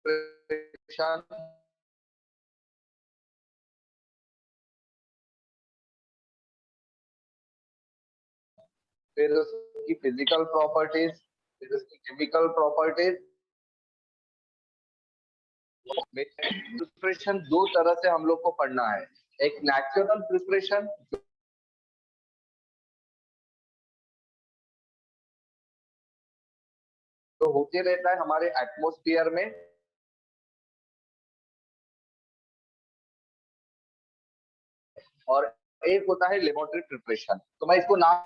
Preparation, फिर उसकी physical properties, फिर उसकी केमिकल प्रॉपर्टीज। प्रिपरेशन दो तरह से हम लोग को पढ़ना है, एक नेचुरल प्रिपरेशन तो होते रहता है हमारे एटमॉस्फेयर में, और एक होता है लेबोरेटरी प्रिपरेशन। तो मैं इसको नाम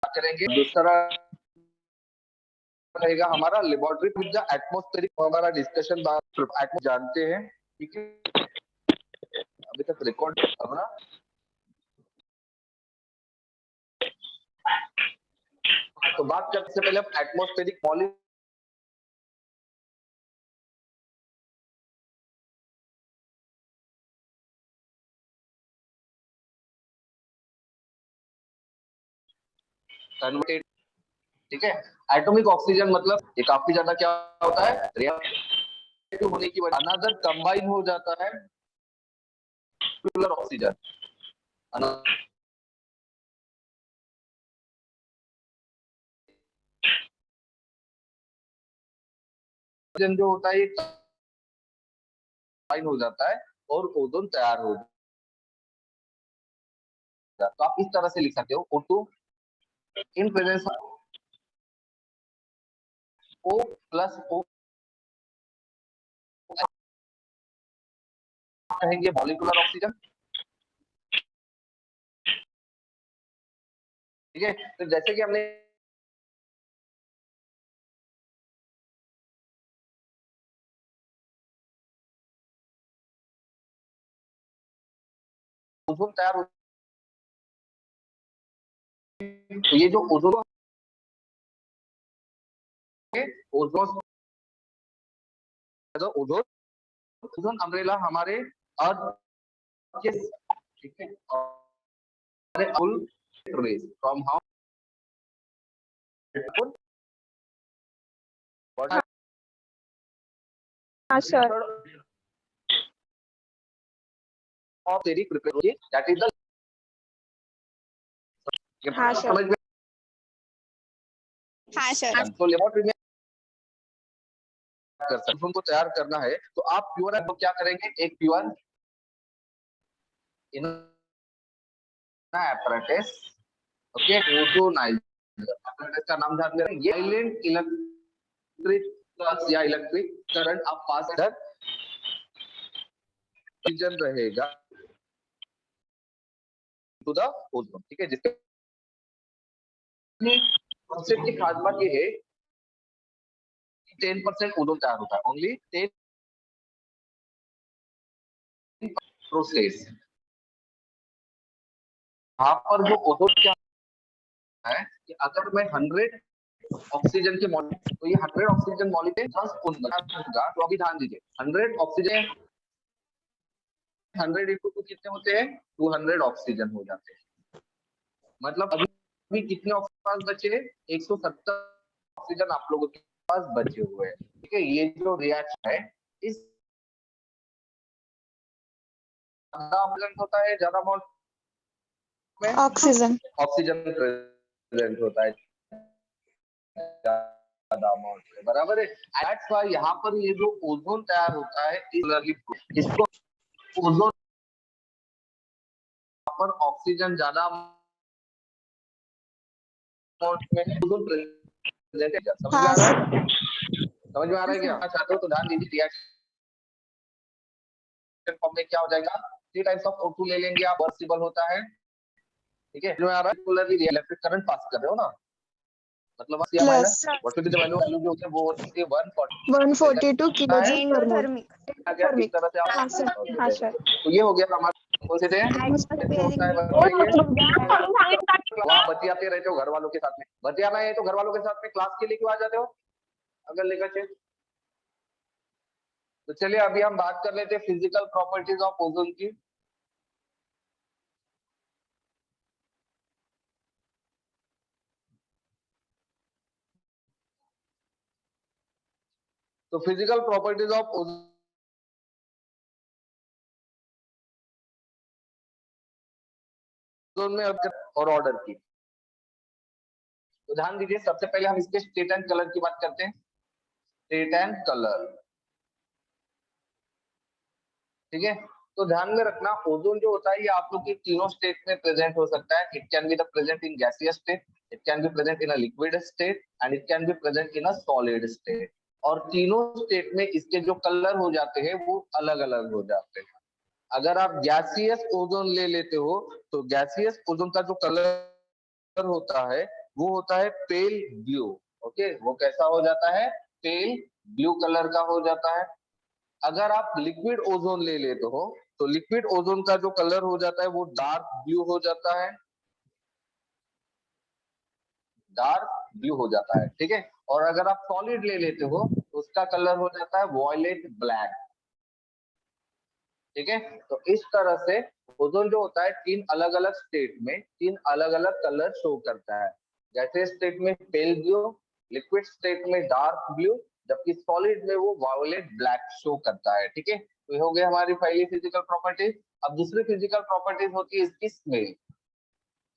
करेंगे। दूसरा रहेगा हमारा लेबोरेटरी विद द एटमॉस्फेरिक, हमारा डिस्कशन जानते हैं, ठीक है। अभी तक रिकॉर्ड करना, तो बात करने से पहले हम एटमॉस्फेरिक मॉलिक्यूल कन्वर्टेड, ठीक है। एटॉमिक ऑक्सीजन मतलब ये काफी ज्यादा क्या होता है, रिएक्टिव होने की वजह अनदर कंबाइन हो जाता है ऑक्सीजन, जो होता है कंबाइन हो जाता है और ओजोन तैयार हो जाता है। तो आप इस तरह से लिख सकते हो, O2 in presence O plus O कहेंगे मॉलिक्यूलर ऑक्सीजन, ठीक है। तो जैसे कि हमने ओजोन तैयार हो, तो ये जो ozone ozone ozone ozone umbrella हमारे अर्थ के, ठीक है, फुल रेज फ्रॉम हाउ हाँ सर, ऑफ तेरी प्रिपेयर दैट इज द, हाँ सर, समझ में। हाँ सर, तो लेबोरेटरी में कर सकते, उनको तैयार करना है तो आप प्योर तो क्या करेंगे, एक pure in apparatus, okay, ozonizer apparatus का नाम ध्यान दें, ये साइलेंट इलेक्ट्रिक फ्लक्स या इलेक्ट्रिक करंट आप पास कर ऑक्सीजन रहेगा टू द ओजोन, ठीक है। जिसके कॉन्सेप्ट की खास बात ये है 10% ओजोन तैयार होता है, ओनली 10 प्रोसेस। यहाँ पर जो ओजोन क्या है कि अगर मैं 100 ऑक्सीजन के मॉलिक्यूल, तो ये 100 ऑक्सीजन मॉलिक्यूल होगा, तो अभी ध्यान दीजिए 100 ऑक्सीजन 100 इंटू 2 कितने होते हैं, 200 ऑक्सीजन हो जाते हैं। मतलब अभी कितने ऑक्सीजन पास बचे हैं, 170 ऑक्सीजन आप लोगों के पास बचे हुए हैं, ठीक है। ये जो रिएक्शन है इस प्रेजेंट होता है ज्यादा अमाउंट में ऑक्सीजन, ऑक्सीजन प्रेजेंट होता है ज्यादा अमाउंट में, बराबर है। दैट्स व्हाई यहाँ पर ये जो ओजोन तैयार होता है इसको ओजोन पर ऑक्सीजन ज्यादा अमाउंट में है, ओजोन प्रेजेंट है। समझ में हाँ आ रहा सर। है? समझ में आ रहा है क्या चाहते हो? तो ध्यान दीजिए, रिएक्शन फॉर्म में क्या हो जाएगा, 3 टाइप्स ऑफ O2 ले लेंगे आप, रिवर्सिबल होता है, ठीक है। जो आ रहा है पोलरली इलेक्ट्रिक करंट पास कर रहे हो ना, मतलब या plus minus what will be the value जो होती है वो होती है 140 142 किलो है, जूल पर मोल। आ गया इस तरह से हाँ सर। आप हाँ सर। तो ये हो गया हमारा कौन से थे कैसे होता है बताइए। वो आप बतियाते रहते हो घर वालों के साथ में, बतियाना है तो घर वालों के साथ में क्लास के लिए क्यों आ जाते हो अगर लेकर चेक। तो चलिए अभी हम बात कर लेते हैं फिजिकल प्रॉपर्टीज ऑफ ओजोन की। तो फिजिकल प्रॉपर्टीज ऑफ ओजोन में और ऑर्डर की, तो ध्यान दीजिए सबसे पहले हम इसके स्टेट एंड कलर की बात करते हैं। स्टेट एंड कलर, ठीक है। तो ध्यान में रखना ओजोन जो होता है ये आप लोग की तीनों स्टेट में प्रेजेंट हो सकता है। It can be the present in gaseous state, it can be present in a liquid state and it can be present in a solid state. और तीनों स्टेट में इसके जो कलर हो जाते हैं वो अलग अलग हो जाते हैं। अगर आप गैसियस ओजोन ले लेते हो तो गैसियस ओजोन का जो कलर होता है वो होता है पेल ब्लू। ओके, वो कैसा हो जाता है, पेल ब्लू कलर का हो जाता है। अगर आप लिक्विड ओजोन ले लेते हो तो लिक्विड ओजोन का जो कलर हो जाता है वो डार्क ब्लू हो जाता है, डार्क ब्लू हो जाता है, ठीक है। और अगर आप सॉलिड ले लेते हो तो उसका कलर हो जाता है वॉयलेट ब्लैक, ठीक है। तो इस तरह से ओजोन जो होता है तीन अलग अलग स्टेट में तीन अलग अलग कलर शो करता है। जैसे स्टेट में पेल ब्लू, लिक्विड स्टेट में डार्क ब्लू, जबकि सॉलिड में वो वायोलेट ब्लैक शो करता है, ठीक है। तो ये हो गया हमारी पहली फिजिकल प्रॉपर्टीज। अब दूसरी फिजिकल प्रॉपर्टीज होती है इसकी स्मेल,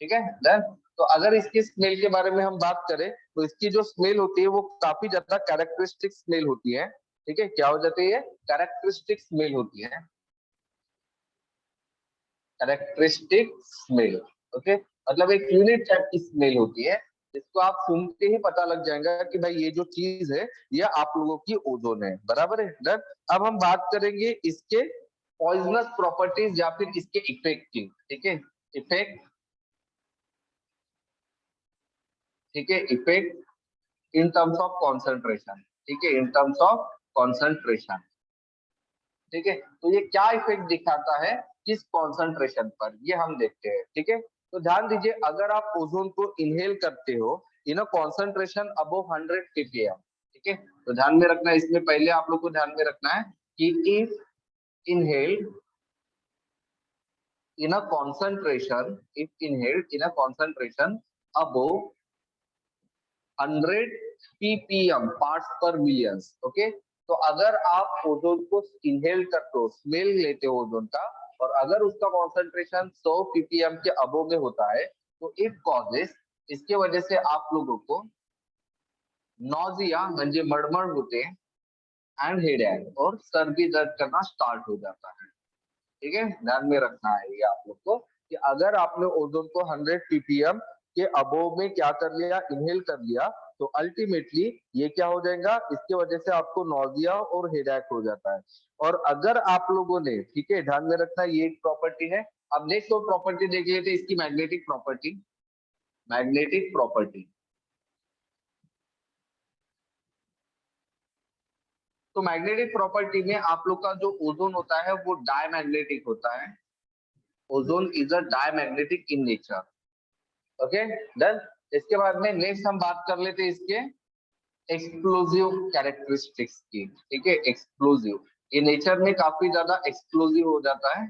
ठीक है। डन। तो अगर इसकी स्मेल के बारे में हम बात करें तो इसकी जो स्मेल होती है वो काफी ज्यादा कैरेक्टरिस्टिक स्मेल होती है, ठीक है। क्या हो जाती है, कैरेक्टरिस्टिक स्मेल होती है, कैरेक्टरिस्टिक स्मेल। ओके, मतलब एक यूनिक टाइप की स्मेल होती है जिसको आप सुनते ही पता लग जाएगा कि भाई ये जो चीज है ये आप लोगों की ओजोन है, बराबर है। डन। अब हम बात करेंगे इसके पॉइजनस प्रॉपर्टीज या फिर इसके इफेक्ट की, ठीक है। इफेक्ट, ठीक है, effect in terms of concentration, ठीक है, इन टर्म्स ऑफ कॉन्सेंट्रेशन, ठीक है। तो ये क्या इफेक्ट दिखाता है किस कॉन्सेंट्रेशन पर, ये हम देखते हैं, ठीक है। तो ध्यान दीजिए अगर आप ओजोन को इनहेल करते हो इन अ कॉन्सेंट्रेशन अबव 100 ppm, ठीक है। तो ध्यान में रखना, इसमें पहले आप लोग को ध्यान में रखना है कि if inhaled in a concentration, if inhaled in a concentration above 100 ppm parts पर मिलियन, ओके। तो अगर आप ओजोन को इनहेल करते हो, स्मेल लेते हो ओजोन का, और अगर उसका कॉन्सेंट्रेशन 100 ppm के अबव में होता है तो इट कॉजेस, इसके वजह से आप लोगों को नॉजिया म्हणजे मड़मड़ होते हैं एंड हेडेक और सर भी दर्द करना स्टार्ट हो जाता है, ठीक है। ध्यान में रखना है ये आप लोग को कि अगर आपने ओजोन को 100 ppm के अबोव में क्या कर लिया, इनहेल कर लिया, तो अल्टीमेटली ये क्या हो जाएगा, इसके वजह से आपको नॉजिया और हेडेक हो जाता है। और अगर आप लोगों ने, ठीक है, ध्यान में रखना ये एक प्रॉपर्टी है। अब नेक्स्ट और प्रॉपर्टी देख लेते हैं इसकी, मैग्नेटिक प्रॉपर्टी। मैग्नेटिक प्रॉपर्टी, तो मैग्नेटिक प्रॉपर्टी में आप लोग का जो ओजोन होता है वो डायमैग्नेटिक होता है। Ozone is a diamagnetic in nature, okay. Done. इसके बाद में नेक्स्ट हम बात कर लेते हैं इसके एक्सप्लोजिव कैरेक्टरिस्टिक्स की, ठीक है। एक्सप्लोजिव, ये नेचर में काफी ज्यादा एक्सप्लोजिव हो जाता है,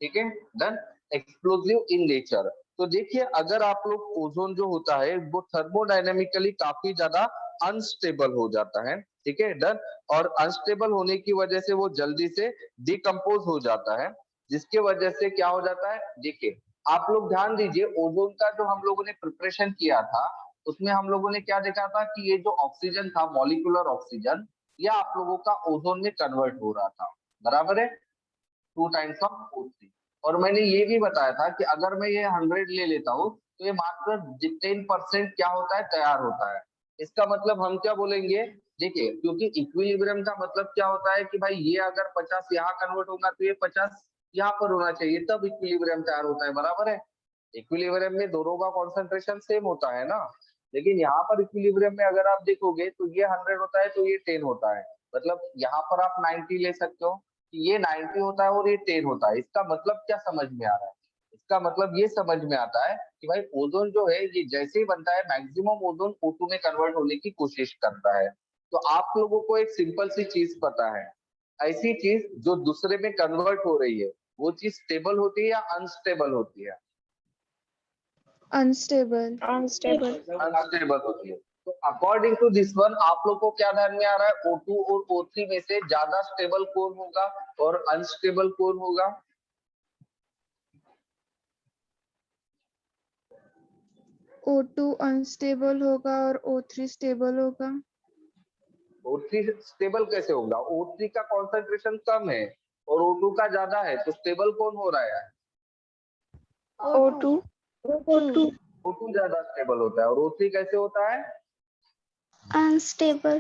ठीक है। डन। एक्सप्लोजिव इन नेचर, तो देखिए अगर आप लोग ओजोन जो होता है वो थर्मोडायनेमिकली काफी ज्यादा अनस्टेबल हो जाता है, ठीक है। डन। और अनस्टेबल होने की वजह से वो जल्दी से डिकम्पोज हो जाता है, जिसके वजह से क्या हो जाता है, देखिए आप लोग ध्यान दीजिए ओजोन का जो हम लोगों ने प्रिपरेशन किया था उसमें हम लोगों ने क्या देखा था कि ये जो ऑक्सीजन था, मॉलिक्यूलर ऑक्सीजन, ये आप लोगों का ओजोन में कन्वर्ट हो रहा था, बराबर है, 2 टाइम्स ऑफ O3। और मैंने ये भी बताया था कि अगर मैं ये 100 ले लेता हूँ तो ये मात्र 10% क्या होता है, तैयार होता है। इसका मतलब हम क्या बोलेंगे, देखिए क्योंकि इक्विलिब्रियम का मतलब क्या होता है कि भाई ये अगर 50 यहाँ कन्वर्ट होगा तो ये 50 यहाँ पर होना चाहिए, तब इक्विलिब्रियम तैयार होता है, बराबर है। इक्विलिब्रियम में दोनों का कॉन्सेंट्रेशन सेम होता है ना, लेकिन यहाँ पर इक्विलिब्रियम में अगर आप देखोगे तो ये 100 होता है तो ये 10 होता है। मतलब यहाँ पर आप 90 ले सकते हो कि ये 90 होता है और ये 10 होता है। इसका मतलब क्या समझ में आ रहा है, इसका मतलब ये समझ में आता है कि भाई ओजोन जो है ये जैसे ही बनता है मैक्सिमम ओजोन O2 में कन्वर्ट होने की कोशिश करता है। तो आप लोगों को एक सिंपल सी चीज पता है, ऐसी चीज जो दूसरे में कन्वर्ट हो रही है वो चीज स्टेबल होती है या अनस्टेबल होती है? अनस्टेबल। अनस्टेबल होती है। तो अकॉर्डिंग टू दिस वन आप लोग को क्या ध्यान में आ रहा है, O2 और O3 में से ज्यादा स्टेबल कौन होगा और अनस्टेबल कौन होगा? O2 अनस्टेबल होगा और O3 स्टेबल होगा। O3 स्टेबल कैसे होगा? O3 का कॉन्सेंट्रेशन कम है और O2 का ज्यादा है, तो स्टेबल कौन हो रहा है? O2 O2 ज्यादा स्टेबल होता है और O3 कैसे होता है? अनस्टेबल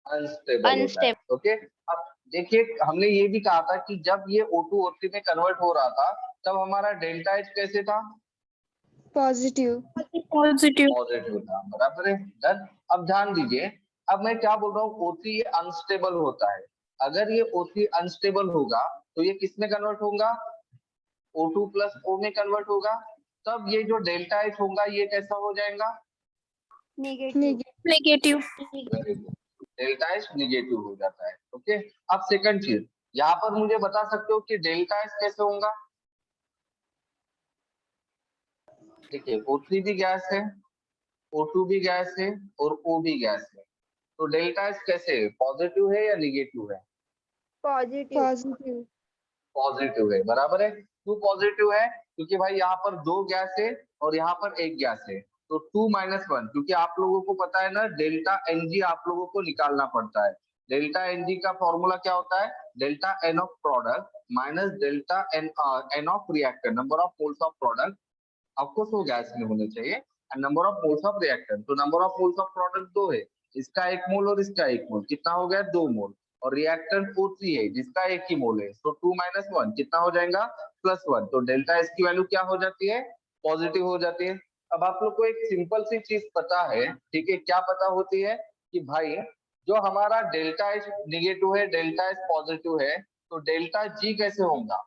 अनस्टेबल होता है। ओके, अब देखिए हमने ये भी कहा था कि जब ये O2 O3 में कन्वर्ट हो रहा था तब हमारा डेल्टा H कैसे था? पॉजिटिव। पॉजिटिव था, बराबर है। डन। अब ध्यान दीजिए, अब मैं क्या बोल रहा हूँ, O3 ये अनस्टेबल होता है। अगर ये O3 अनस्टेबल होगा तो ये किस में कन्वर्ट होगा? O2 प्लस O में कन्वर्ट होगा। तब ये जो डेल्टा H होगा ये कैसा हो जाएगा? Negative very good, delta H negative हो जाता है। ओके, अब सेकंड चीज, यहाँ पर मुझे बता सकते हो कि डेल्टा H कैसे होगा? देखिए O3 भी गैस है, O2 भी गैस है और O भी गैस है, तो डेल्टा H कैसे है, पॉजिटिव है या निगेटिव है? पॉजिटिव। पॉजिटिव है, बराबर है। क्यों पॉजिटिव है? क्योंकि भाई यहाँ पर दो गैस है और यहाँ पर एक गैस है, तो 2 - 1, क्योंकि आप लोगों को पता है ना डेल्टा Ng आप लोगों को निकालना पड़ता है। डेल्टा Ng का फॉर्मूला क्या होता है? डेल्टा N of product minus delta N of reactor, number of moles of product, of course वो गैस में होने चाहिए, and number of moles of reactor. तो number of moles of product दो है, इसका 1 मोल और इसका 1 मोल, कितना हो गया? 2 मोल। और रिएक्टेंट O3 है जिसका 1 ही मोल है, तो 2 - 1 कितना हो जाएगा? +1। तो डेल्टा एस की वैल्यू क्या हो जाती है? पॉजिटिव हो जाती है। अब आप लोग को एक सिंपल सी चीज पता है, ठीक है, क्या पता होती है कि भाई जो हमारा डेल्टा एच निगेटिव है, डेल्टा एच पॉजिटिव है, तो डेल्टा जी कैसे होगा?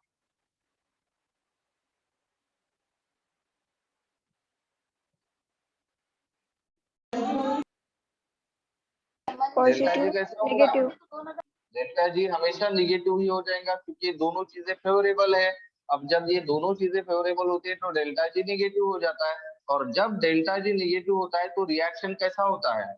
डेल्टा जी कैसे होगा? डेल्टा जी हमेशा निगेटिव ही हो जाएगा क्योंकि दोनों चीजें फेवरेबल है। अब जब ये दोनों चीजें फेवरेबल होती है तो डेल्टा जी निगेटिव हो जाता है, और जब डेल्टा जी निगेटिव होता है तो रिएक्शन कैसा होता है?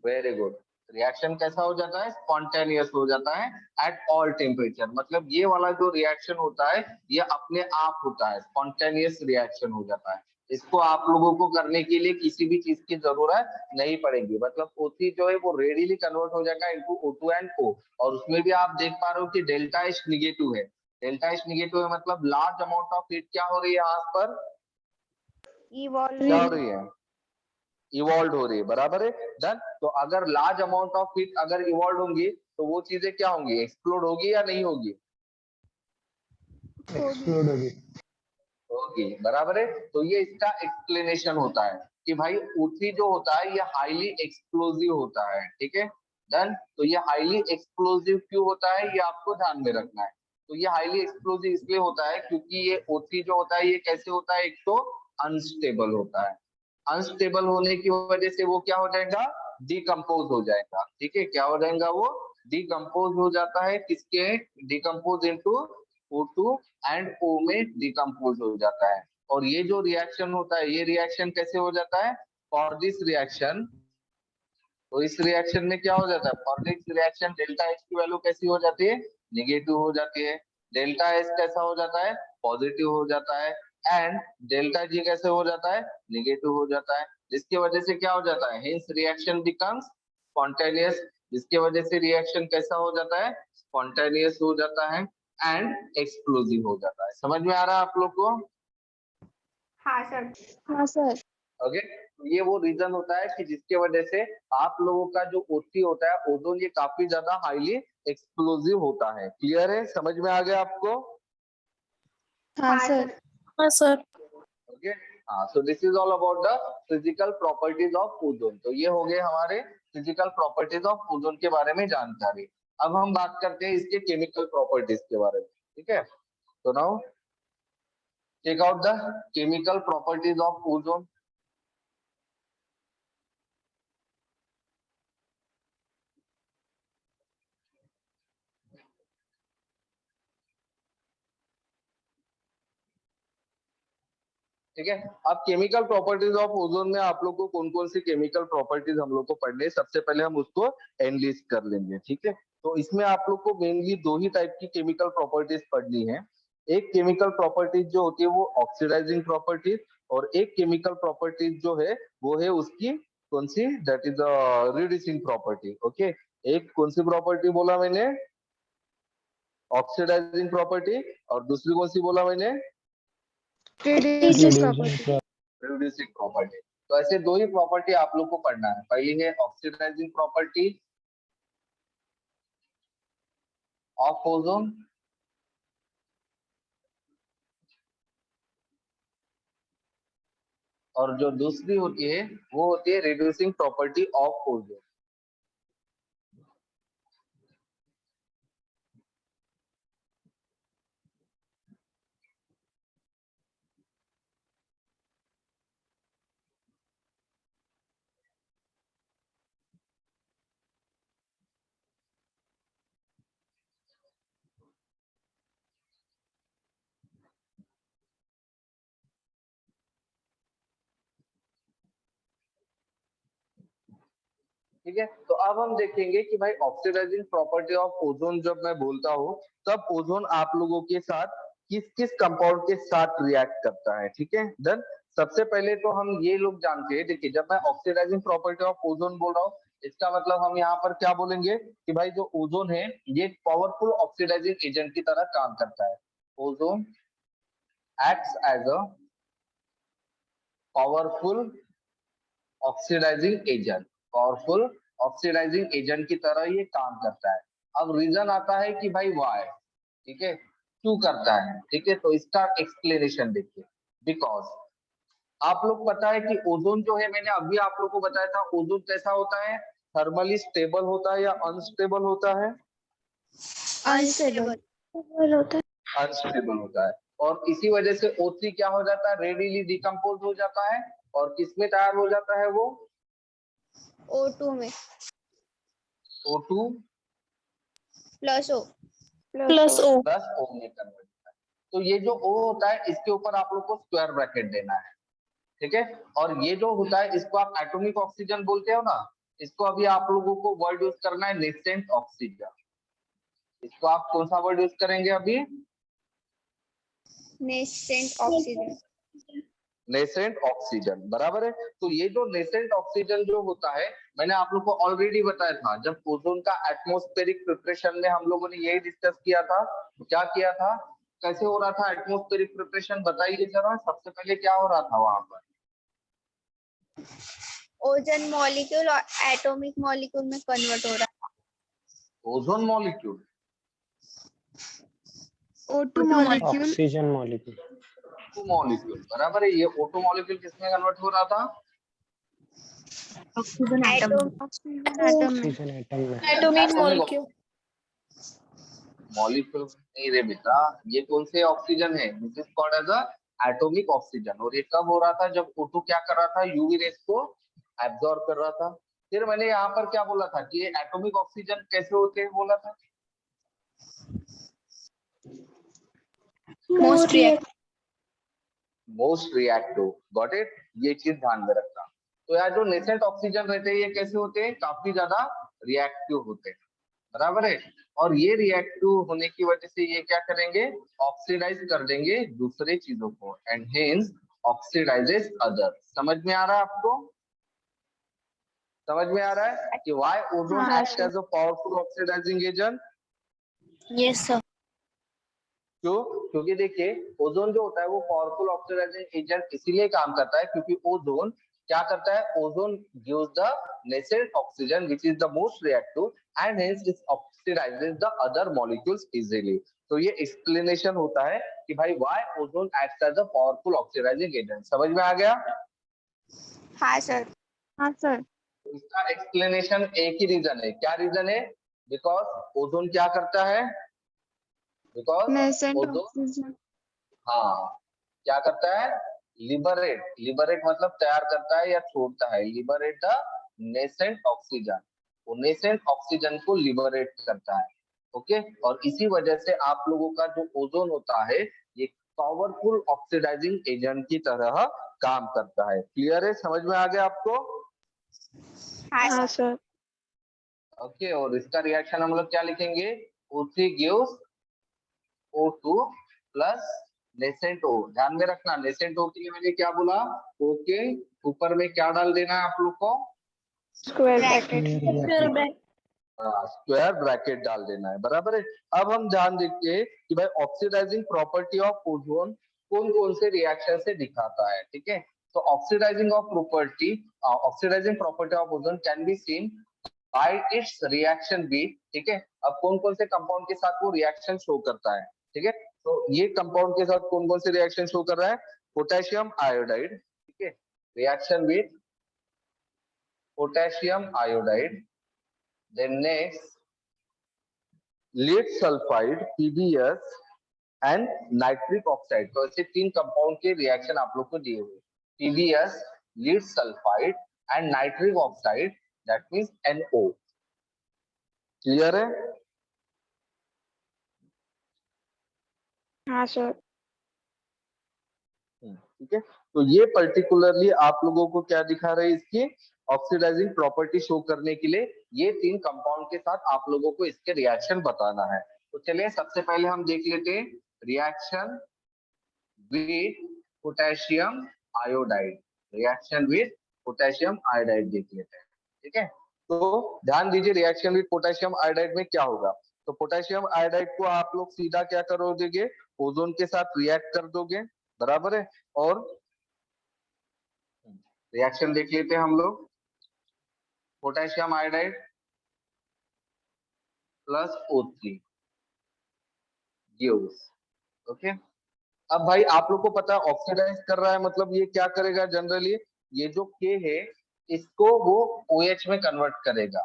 वेरी गुड, रिएक्शन कैसा हो जाता है? स्पॉन्टेनियस हो जाता है एट ऑल टेम्परेचर। मतलब ये वाला जो रिएक्शन होता है ये अपने आप होता है, स्पॉन्टेनियस रिएक्शन हो जाता है। इसको आप लोगों को करने के लिए किसी भी चीज की जरूरत नहीं पड़ेगी। मतलब O3 जो है वो रेडीली कन्वर्ट हो जाएगा इनटू O2 एंड O, और उसमें भी आप देख पा रहे हो कि डेल्टा एच निगेटिव है। डेल्टा एच निगेटिव है मतलब लार्ज अमाउंट ऑफ हीट क्या हो रही है यहाँ पर? क्या हो रही है? इवॉल्व हो रही है, बराबर है। डन। तो अगर लार्ज अमाउंट ऑफ हीट अगर इवॉल्व होंगी तो वो चीजें क्या होंगी? एक्सप्लोड होगी या नहीं होगी? होगी, बराबर है। तो ये इसका एक्सप्लेनेशन होता है कि भाई O3 जो होता है ये हाईली एक्सप्लोजिव होता है, ठीक है। डन। तो ये हाईली एक्सप्लोजिव क्यों होता है ये आपको ध्यान में रखना है। तो ये हाईली एक्सप्लोजिव इसलिए होता है क्योंकि ये O3 जो होता है ये कैसे होता है? एक तो अनस्टेबल होता है, अनस्टेबल होने की वजह से वो क्या हो जाएगा? डिकम्पोज हो जाएगा, ठीक है। क्या हो जाएगा? वो डिकम्पोज हो जाता है, किसके? Decompose into O2 and O में डिकम्पोज हो जाता है। और ये जो रिएक्शन होता है ये रिएक्शन कैसे हो जाता है? फॉर दिस रिएक्शन, तो इस रिएक्शन में क्या हो जाता है? For this reaction delta H की वैल्यू कैसी हो जाती है? निगेटिव हो जाती है। डेल्टा H कैसा हो जाता है? पॉजिटिव हो जाता है। एंड डेल्टा G कैसे हो जाता है? निगेटिव हो जाता है, जिसकी वजह से क्या हो जाता है? हिंस रिएक्शन बिकम्स स्पॉन्टेनियस, जिसकी वजह से रिएक्शन कैसा हो जाता है? स्पॉन्टेनियस हो जाता है एंड एक्सप्लोजिव हो जाता है। समझ में आ रहा है आप लोग को? हाँ सर। हाँ सर। ओके, तो ये वो रीजन होता है कि जिसके वजह से आप लोगों का जो O3 होता है, ओजोन, ये काफी ज्यादा हाईली एक्सप्लोजिव होता है। क्लियर है? समझ में आ गया आपको? हाँ सर। हाँ सर। ओके, हाँ, so this is all about the physical properties of ozone. तो ये हो गए हमारे फिजिकल प्रॉपर्टीज ऑफ ओजोन के बारे में जानकारी। अब हम बात करते हैं इसके केमिकल प्रॉपर्टीज के बारे में। ठीक है, तो now check out the chemical properties of ozone. ठीक है, अब केमिकल प्रॉपर्टीज ऑफ ओजोन में आप लोग को कौन कौन सी केमिकल प्रॉपर्टीज हम लोग को पढ़ने, सबसे पहले हम उसको एनालिसिस कर लेंगे। ठीक है, तो इसमें आप लोग को मेनली दो ही टाइप की केमिकल प्रॉपर्टीज पढ़नी है। एक केमिकल प्रॉपर्टीज जो होती है वो ऑक्सीडाइजिंग प्रॉपर्टीज, और एक केमिकल प्रॉपर्टीज जो है वो है उसकी कौन सी, that is reducing property. Okay, एक कौन सी प्रॉपर्टी बोला मैंने, ऑक्सीडाइजिंग प्रॉपर्टी, और दूसरी कौन सी बोला मैंने, रिड्यूसिंग प्रॉपर्टी। Reducing property. तो ऐसे दो ही प्रॉपर्टी आप लोग को पढ़ना है। पहली है ऑक्सीडाइजिंग प्रॉपर्टी ऑफ ओजोन, और जो दूसरी होती है वो होती है रिड्यूसिंग प्रॉपर्टी ऑफ ओजोन। ठीक है, तो अब हम देखेंगे कि भाई ऑक्सीडाइजिंग प्रॉपर्टी ऑफ ओजोन जब मैं बोलता हूँ तब ओजोन आप लोगों के साथ किस किस कंपाउंड के साथ रिएक्ट करता है। ठीक है, देन सबसे पहले तो हम ये लोग जानते हैं, देखिए जब मैं ऑक्सीडाइजिंग प्रॉपर्टी ऑफ ओजोन बोल रहा हूँ, इसका मतलब हम यहाँ पर क्या बोलेंगे कि भाई जो ओजोन है ये पावरफुल ऑक्सीडाइजिंग एजेंट की तरह काम करता है। Ozone acts as a powerful oxidizing agent, powerful oxidizing agent की तरह ये काम करता है। अब रीजन आता है कि भाई वाई, ठीक है, क्यों करता है। ठीक है, तो इसका एक्सप्लेनेशन देखिए। बिकॉज आप लोग पता है कि ओजोन जो है, मैंने अभी आप लोग को बताया था ओजोन कैसा होता है, थर्मली स्टेबल होता है या अनस्टेबल होता है, अनस्टेबल होता है। अनस्टेबल होता है। और इसी वजह से O3 क्या हो जाता है, रेडिली डिकम्पोज हो जाता है, और किसमें तैयार हो जाता है वो, O2 में O2 plus O। Plus O. Plus O में कन्वर्ट होता है। तो ये जो O होता है इसके ऊपर आप लोग को स्क्वायर ब्रैकेट देना है। ठीक है, और ये जो होता है इसको आप एटॉमिक ऑक्सीजन बोलते हो ना, इसको अभी आप लोगों को वर्ड यूज करना है नेसेंट ऑक्सीजन। इसको आप कौन सा वर्ड यूज करेंगे अभी, नेसेंट ऑक्सीजन। नेसेंट ऑक्सीजन, बराबर है। तो ये जो नेसेंट ऑक्सीजन जो होता है, मैंने आप लोग को ऑलरेडी बताया था जब ओजोन का एटमॉस्फेरिक प्रिपरेशन में हम लोगों ने यही डिस्कस किया था। क्या किया था, कैसे हो रहा था एटमॉस्फेरिक प्रिपरेशन, बताइए जरा। सबसे पहले क्या हो रहा था वहां पर, ओजोन मॉलिक्यूल और एटॉमिक मॉलिक्यूल में कन्वर्ट हो रहा है। Ozone molecule, O2 molecule, oxygen molecule. O2 molecule, बराबर है। ये O2 मॉलिक्यूल किसमें कन्वर्ट हो रहा था, ऑक्सीजन ऑक्सीजन एटम में। Atomic molecule. मॉलिक्यूल नहीं रे बेटा, ये कौन से ऑक्सीजन है, this is called as a atomic oxygen. और ये कब हो रहा था, जब O2 क्या कर रहा था, यूवी रेस को एब्जॉर्ब कर रहा था। फिर मैंने यहाँ पर क्या बोला था कि ये एटॉमिक ऑक्सीजन कैसे होते हैं, बोला था most reactive. Most reactive, got it, ये चीज ध्यान में रखना। तो यार जो नेसेंट ऑक्सीजन रहते हैं ये कैसे होते हैं, काफी ज्यादा रिएक्टिव होते हैं, बराबर है। और ये रिएक्टिव होने की वजह से ये क्या करेंगे, ऑक्सीडाइज कर देंगे दूसरे चीजों को, एंड हेंस ऑक्सीडाइजेस अदर। समझ में आ रहा है आपको, समझ में आ रहा है कि why ozone act as a powerful oxidizing agent. Yes sir. क्यों? क्योंकि देखिए ओजोन जो होता है वो पावरफुल ऑक्सीडाइजिंग एजेंट इसीलिए काम करता है क्योंकि ओजोन क्या करता है, ozone gives the nascent oxygen which is the most reactive and hence it oxidizes the other molecules easily. तो ये एक्सप्लेनेशन होता है कि भाई why ozone acts as a powerful oxidizing agent. समझ में आ गया? हाँ सर। हाँ सर। इसका एक्सप्लेनेशन एक ही रीजन है। क्या रीजन है? बिकॉज ओजोन क्या करता है? Because nascent ozone, oxygen. हाँ, क्या करता है? लिबरेट, लिबरेट मतलब तैयार करता है या छोड़ता है, लिबरेट द नेसेंट ऑक्सीजन। वो नेसेंट ऑक्सीजन को लिबरेट करता है। ओके, और इसी वजह से आप लोगों का जो ओजोन होता है ये पावरफुल ऑक्सीडाइजिंग एजेंट की तरह काम करता है। क्लियर है? समझ में आ गया आपको? हाँ हाँ सर। सर। ओके, और इसका रिएक्शन हम लोग क्या लिखेंगे? O3 gives O2 plus nascent O। ध्यान में रखना, नेसेंट O के लिए मैंने क्या बोला? O के ऊपर में क्या डाल देना है आप लोग को? Square bracket. Bracket. Square bracket डाल देना है, बराबर है। अब हम ध्यान देखिए कि भाई ऑक्सीडाइजिंग प्रॉपर्टी ऑफ ओजोन कौन कौन से रिएक्शन से दिखाता है। ठीक है, तो oxidizing property of ozone can be seen by its reaction with. ठीक है, अब कौन कौन से कंपाउंड के साथ वो रिएक्शन शो करता है। ठीक है, तो ये कंपाउंड के साथ कौन कौन से रिएक्शन शो कर रहा है? पोटेशियम आयोडाइड, ठीक है, reaction with potassium iodide, then next lead sulphide PbS and nitric oxide. तो ऐसे तीन कंपाउंड के रिएक्शन आप लोग को दिए हुए, PbS, lead sulphide and nitric oxide, that means NO। Clear है? हाँ सर। ठीक है, तो ये पर्टिकुलरली आप लोगों को क्या दिखा रहे हैं, इसकी ऑक्सीडाइजिंग प्रॉपर्टी शो करने के लिए ये तीन कंपाउंड के साथ आप लोगों को इसके रिएक्शन बताना है। तो चलिए सबसे पहले हम देख लेते हैं reaction with potassium iodide. Reaction with potassium iodide देख लेते हैं। ठीक है, तो ध्यान दीजिए रिएक्शन विद पोटेशियम आयोडाइड में क्या होगा। तो पोटेशियम आयोडाइड को आप लोग सीधा क्या करोगे, ओजोन के साथ रिएक्ट कर दोगे, बराबर है। और रिएक्शन देख लेते हैं हम लोग, potassium iodide plus O3 gives. Okay, अब भाई आप लोग को पता है ऑक्सीडाइज कर रहा है मतलब ये क्या करेगा, जनरली ये जो K है इसको वो OH में कन्वर्ट करेगा,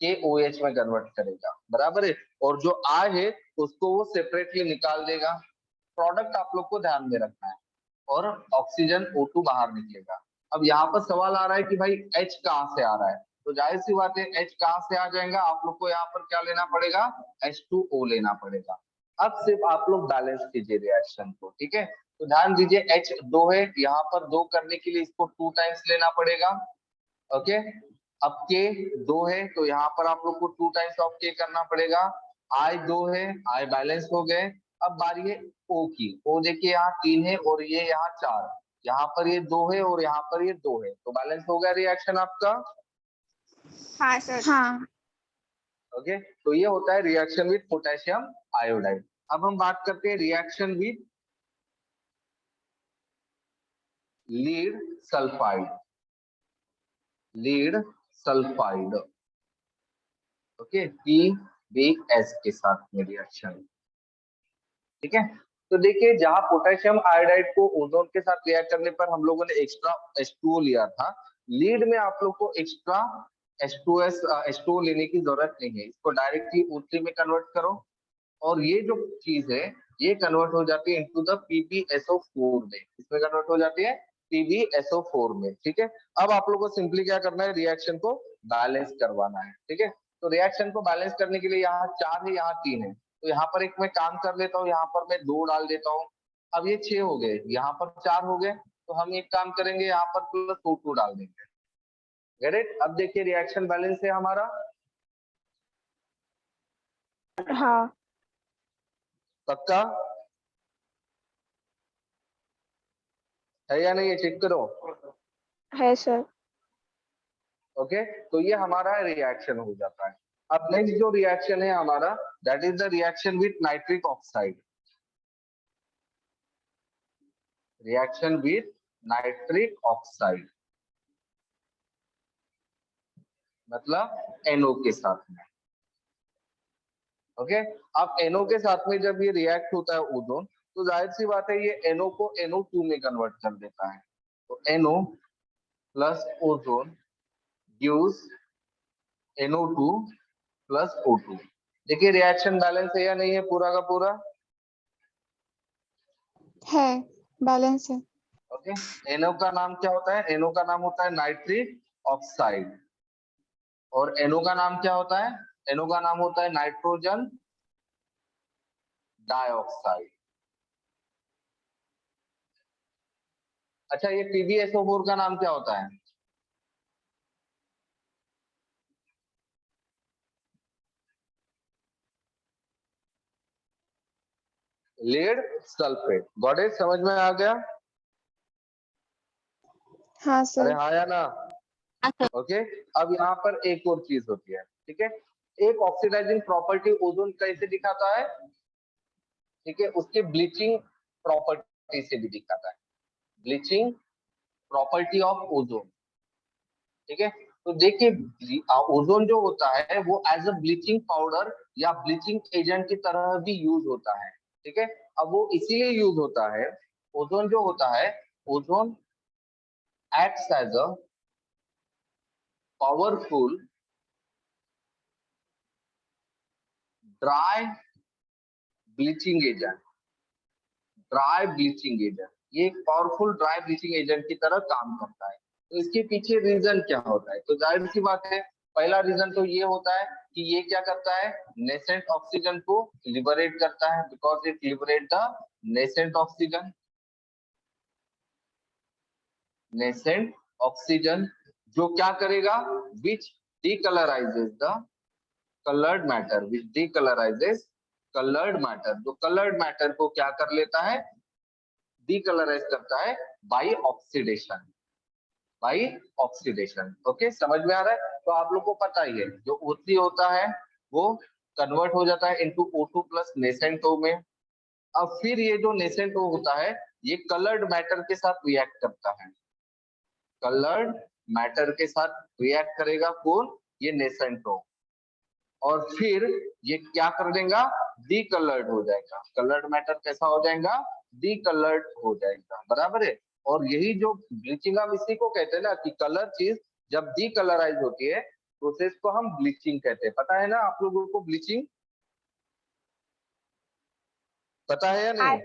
KOH में कन्वर्ट करेगा, बराबर है। और जो I है उसको वो सेपरेटली निकाल देगा। प्रोडक्ट आप लोग को ध्यान में रखना है, और ऑक्सीजन O2 बाहर निकलेगा। अब यहाँ पर सवाल आ रहा है कि भाई H कहाँ से आ रहा है, तो जाहिर सी बात है H कहाँ से आ जाएगा, आप लोग को यहाँ पर क्या लेना पड़ेगा, H2O लेना पड़ेगा। अब सिर्फ आप लोग बैलेंस कीजिए रिएक्शन को। ठीक है, तो ध्यान दीजिए H 2 है, यहाँ पर 2 करने के लिए इसको 2 टाइम्स लेना पड़ेगा। ओके, अब K 2 है तो यहाँ पर आप लोग को 2 टाइम्स ऑफ K करना पड़ेगा। I 2 है, I बैलेंस हो गए। अब बारी है O की। O देखिए यहाँ 3 है और ये यहाँ 4, यहाँ पर ये 2 है और यहाँ पर ये 2 है, तो बैलेंस हो गया रिएक्शन आपका। हाँ सर। हाँ। ओके, तो ये होता है रिएक्शन विद पोटेशियम आयोडाइड। अब हम बात करते हैं reaction with lead sulphide. Lead sulphide, okay, PbS के साथ में रिएक्शन। ठीक है, तो देखिए जहां पोटेशियम आयोडाइड को ओजोन के साथ रिएक्ट करने पर हम लोगों ने एक्स्ट्रा H2O लिया था, लीड में आप लोग को एक्स्ट्रा H2O लेने की जरूरत नहीं है, इसको डायरेक्टली O3 में कन्वर्ट करो और ये जो चीज है ये कन्वर्ट हो जाती है इनटू द PbSO4 में, इसमें कन्वर्ट हो जाती है PbSO4 में। ठीक है, अब आप लोगों को सिंपली क्या करना है, रिएक्शन को बैलेंस करवाना है। ठीक है, तो रिएक्शन को बैलेंस करने के लिए यहाँ 4 है, यहाँ 3 है, तो यहाँ पर एक मैं काम कर लेता हूँ, यहाँ पर मैं 2 डाल देता हूँ। अब ये 6 हो गए, यहाँ पर 4 हो गए, तो हम एक काम करेंगे यहाँ पर प्लस O2 डाल देंगे। Get it? अब देखिए रिएक्शन बैलेंस है हमारा। हाँ। पक्का है या नहीं, ये चेक करो। है सर। ओके, तो ये हमारा रिएक्शन हो जाता है। अब नेक्स्ट जो रिएक्शन है हमारा, that is the reaction with nitric oxide. Reaction with nitric oxide मतलब NO के साथ में। ओके, अब NO के साथ में जब ये रिएक्ट होता है ओजोन, तो जाहिर सी बात है ये NO को NO2 में कन्वर्ट कर देता है। तो NO plus ozone gives NO2 plus O2। देखिए रिएक्शन बैलेंस है या नहीं है पूरा का पूरा? है, बैलेंस है। ओके, NO का नाम क्या होता है? NO का नाम होता है नाइट्रिक ऑक्साइड, और NO का नाम क्या होता है? NO का नाम होता है नाइट्रोजन डाइऑक्साइड। अच्छा, ये PbSO4 का नाम क्या होता है? Lead sulphate. Got it? समझ में आ गया? हाँ अरे सर। हाँ या ना? ओके, अब यहाँ पर एक और चीज होती है, ठीक है। एक ऑक्सीडाइजिंग प्रॉपर्टी ओजोन कैसे दिखाता है? ठीक है, उसके ब्लीचिंग प्रॉपर्टी से भी दिखाता है। ब्लीचिंग प्रॉपर्टी ऑफ ओजोन, ठीक है। तो देखिए ओजोन जो होता है वो एज अ ब्लीचिंग पाउडर या ब्लीचिंग एजेंट की तरह भी यूज होता है, ठीक है। अब वो इसीलिए यूज होता है, ओजोन जो होता है, ozone acts as a powerful dry bleaching agent. Dry bleaching agent, ये एक पावरफुल ड्राई ब्लीचिंग एजेंट की तरह काम करता है। तो इसके पीछे रीजन क्या होता है? तो जाहिर सी बात है, पहला रीजन तो ये होता है कि ये क्या करता है, नेसेंट ऑक्सीजन को लिबरेट करता है, because it liberate the nascent oxygen. Nascent oxygen जो क्या करेगा, विच डीकलराइजेस the colored matter, which decolorizes colored matter, जो colored matter को क्या कर लेता है, डीकलराइज करता है by oxidation. By oxidation. Okay, समझ में आ रहा है? तो आप लोग को पता ही है, जो O3 होता है वो कन्वर्ट हो जाता है into O2 plus nascent O में। अब फिर ये जो नेसेंट O होता है, ये कलर्ड मैटर के साथ रिएक्ट करता है। कलर्ड मैटर के साथ रिएक्ट करेगा कौन? ये नेसेंट O। और फिर ये क्या कर देगा, डीकलर्ड हो जाएगा। कलर्ड मैटर कैसा हो जाएगा, डीकलर्ड हो जाएगा, बराबर है। और यही जो ब्लीचिंग, हम इसी को कहते हैं ना कि कलर चीज जब डीकलराइज होती है प्रोसेस को हम ब्लीचिंग कहते हैं। पता है ना आप लोगों को ब्लीचिंग? पता है या नहीं?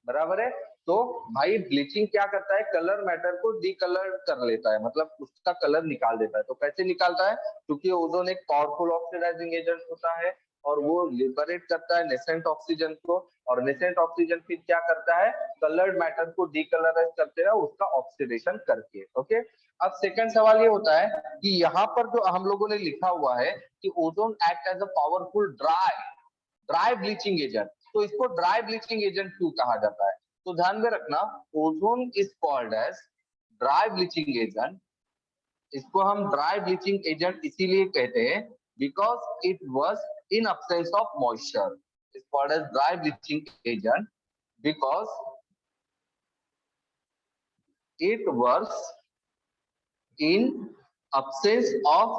बराबर है। तो भाई ब्लीचिंग क्या करता है, कलर मैटर को डीकलर कर लेता है, मतलब उसका कलर निकाल देता है। तो कैसे निकालता है? क्योंकि ओजोन एक पावरफुल ऑक्सीडाइजिंग एजेंट होता है और वो लिबरेट करता है नेसेंट ऑक्सीजन को, और नेसेंट ऑक्सीजन फिर क्या करता है, कलर्ड मैटर को डीकलराइज करते हैं उसका ऑक्सीडेशन करके। ओके, अब सेकंड सवाल ये होता है कि यहाँ पर जो हम लोगों ने लिखा हुआ है कि ozone act as a powerful dry bleaching agent, तो इसको ड्राई ब्लीचिंग एजेंट क्यों कहा जाता है? तो ध्यान में रखना, ozone is called as dry bleaching agent. इसको हम ड्राई ब्लीचिंग एजेंट इसीलिए कहते हैं because it works in absence of moisture. Is called as dry bleaching agent because it works in absence of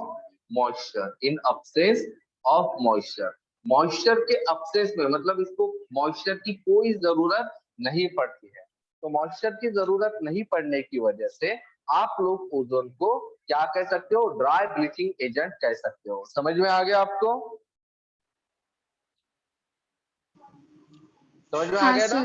moisture, in absence of moisture। Moisture के absence में मतलब इसको moisture की कोई जरूरत नहीं पड़ती है। तो मॉइस्चर की जरूरत नहीं पड़ने की वजह से आप लोग ओजोन को क्या कह सकते हो, ड्राई ब्लीचिंग एजेंट कह सकते हो। समझ में आ गया आपको? समझ में आ गया ना?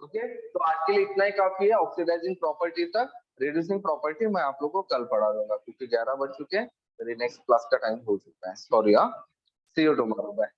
ओके, तो आज के लिए इतना ही काफी है। ऑक्सीडाइजिंग प्रॉपर्टी तक, रिड्यूसिंग प्रॉपर्टी मैं आप लोगों को कल पढ़ा दूंगा क्योंकि 11 बज चुके हैं, मेरी नेक्स्ट क्लास का टाइम हो चुका है। Sorry, see you tomorrow, bye.